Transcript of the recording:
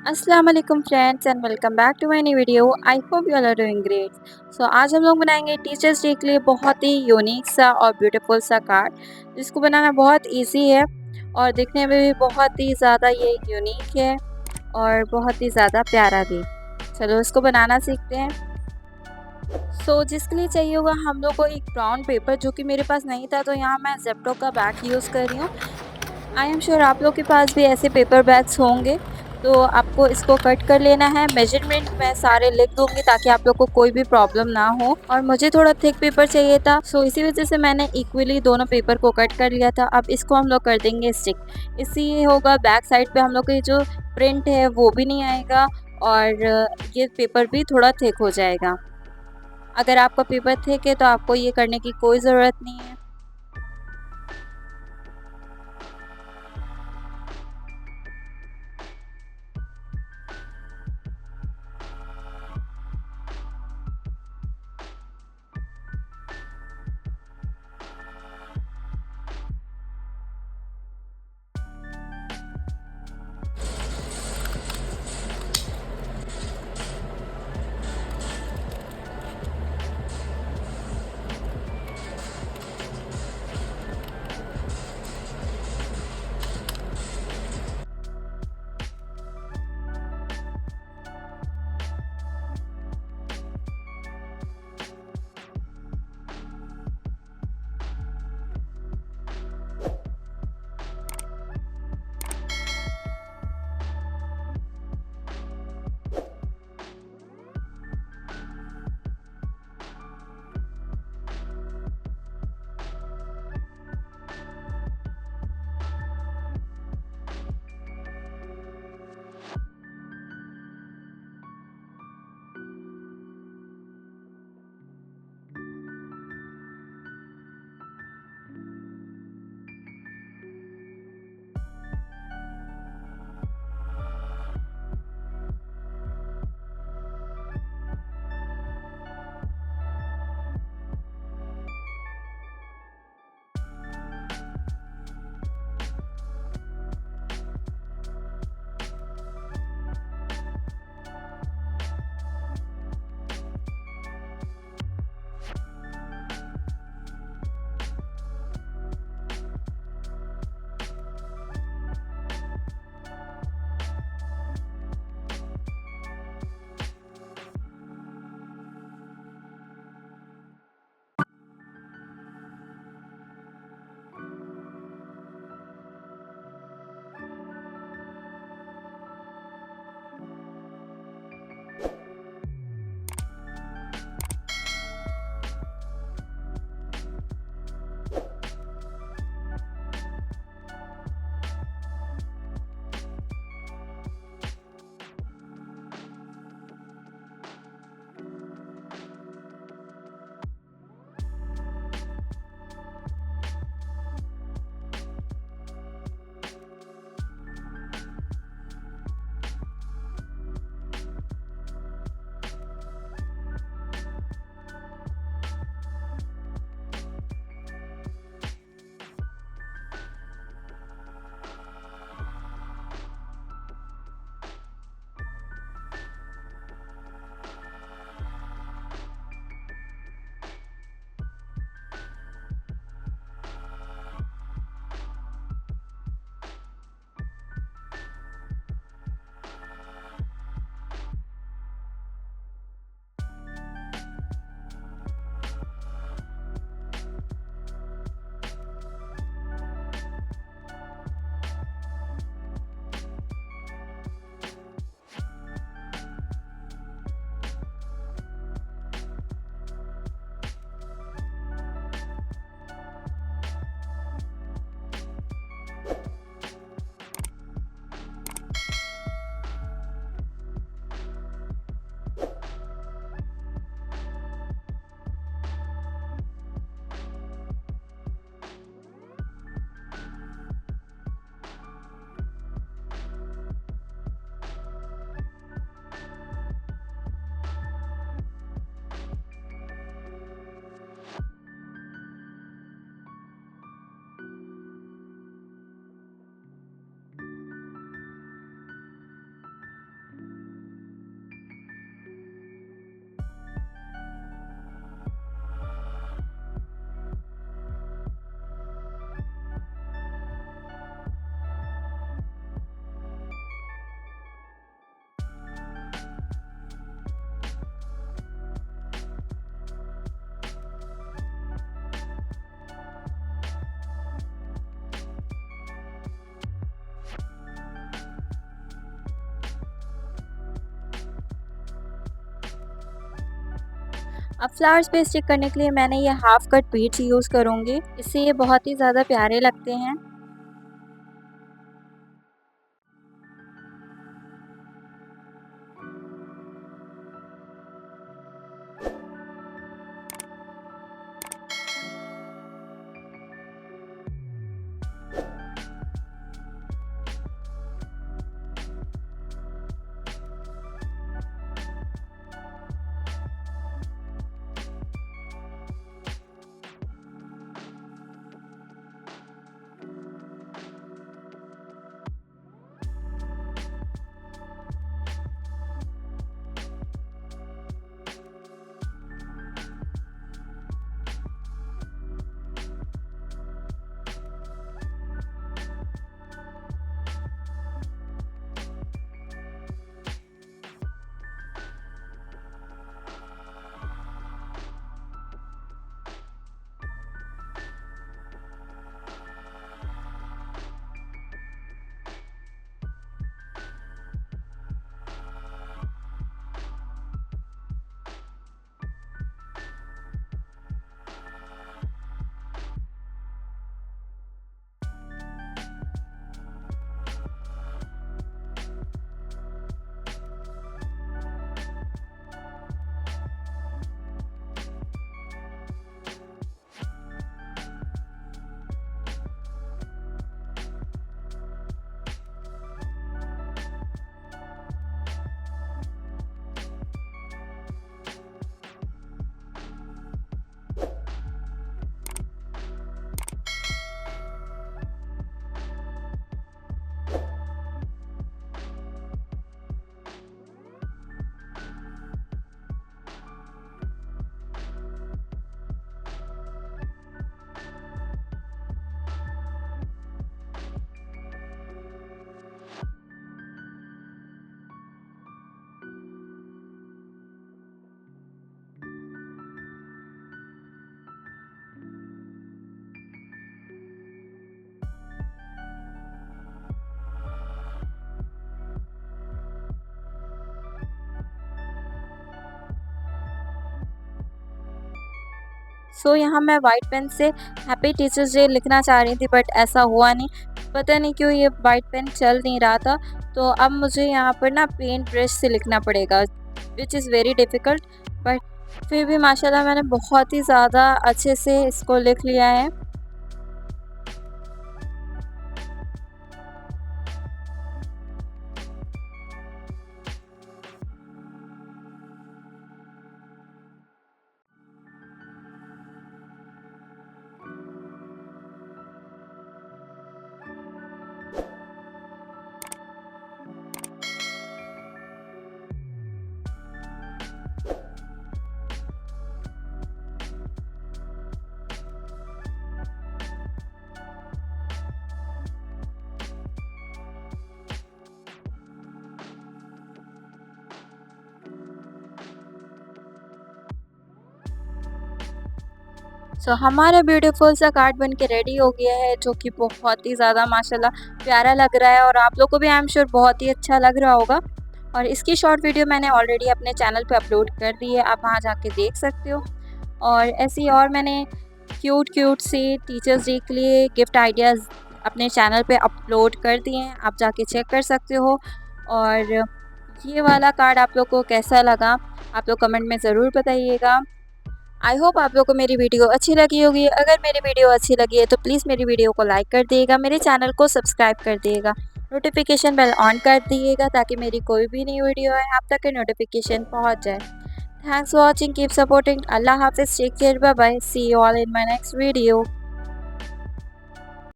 अस्सलाम वालेकुम friends and welcome back to my new video. I hope you all are doing great. So आज हम लोग बनाएंगे टीचर्स डे के लिए बहुत ही यूनिक सा और ब्यूटीफुल सा कार्ड, जिसको बनाना बहुत इजी है और दिखने में भी बहुत ही ज़्यादा ये यूनिक है और बहुत ही ज़्यादा प्यारा भी। चलो इसको बनाना सीखते हैं। जिसके लिए चाहिए होगा हम लोग को एक ब्राउन पेपर, जो कि मेरे पास नहीं था, तो यहाँ मैं जेप्टो का बैग यूज़ कर रही हूँ। आई एम श्योर आप लोग के पास भी ऐसे पेपर बैग्स होंगे। तो आपको इसको कट कर लेना है। मेजरमेंट मैं सारे लिख दूंगी ताकि आप लोग को कोई भी प्रॉब्लम ना हो। और मुझे थोड़ा थिक पेपर चाहिए था, सो इसी वजह से मैंने इक्वली दोनों पेपर को कट कर लिया था। अब इसको हम लोग कर देंगे स्टिक। इससे ये होगा, बैक साइड पे हम लोग की जो प्रिंट है वो भी नहीं आएगा और ये पेपर भी थोड़ा थिक हो जाएगा। अगर आपका पेपर थिक है तो आपको ये करने की कोई ज़रूरत नहीं है। अब फ्लावर्स पे स्टिक करने के लिए मैंने ये हाफ कट बीड्स यूज़ करूँगी, इससे ये बहुत ही ज़्यादा प्यारे लगते हैं। यहाँ मैं वाइट पेन से हैप्पी टीचर्स डे लिखना चाह रही थी, बट ऐसा हुआ नहीं। पता नहीं क्यों ये वाइट पेन चल नहीं रहा था, तो अब मुझे यहाँ पर ना पेंट ब्रश से लिखना पड़ेगा, which is very difficult. But फिर भी माशाल्लाह मैंने बहुत ही ज़्यादा अच्छे से इसको लिख लिया है। हमारा ब्यूटीफुल सा कार्ड बन के रेडी हो गया है, जो कि बहुत ही ज़्यादा माशाल्लाह प्यारा लग रहा है और आप लोग को भी आई एम श्योर बहुत ही अच्छा लग रहा होगा। और इसकी शॉर्ट वीडियो मैंने ऑलरेडी अपने चैनल पे अपलोड कर दी है, आप वहाँ जाके देख सकते हो। और ऐसे ही और मैंने क्यूट से टीचर्स डे के लिए गिफ्ट आइडियाज़ अपने चैनल पे अपलोड कर दिए हैं, आप जाके चेक कर सकते हो। और ये वाला कार्ड आप लोग को कैसा लगा, आप लोग कमेंट में ज़रूर बताइएगा। आई होप आप लोग को मेरी वीडियो अच्छी लगी होगी। अगर मेरी वीडियो अच्छी लगी है तो प्लीज़ मेरी वीडियो को लाइक कर दिएगा, मेरे चैनल को सब्सक्राइब कर दिएगा, नोटिफिकेशन बेल ऑन कर दिएगा ताकि मेरी कोई भी नई वीडियो है आप तक नोटिफिकेशन पहुंच जाए। Thanks for watching, keep supporting. Allah हाफिज़, take care, bye bye, see you all in my next video.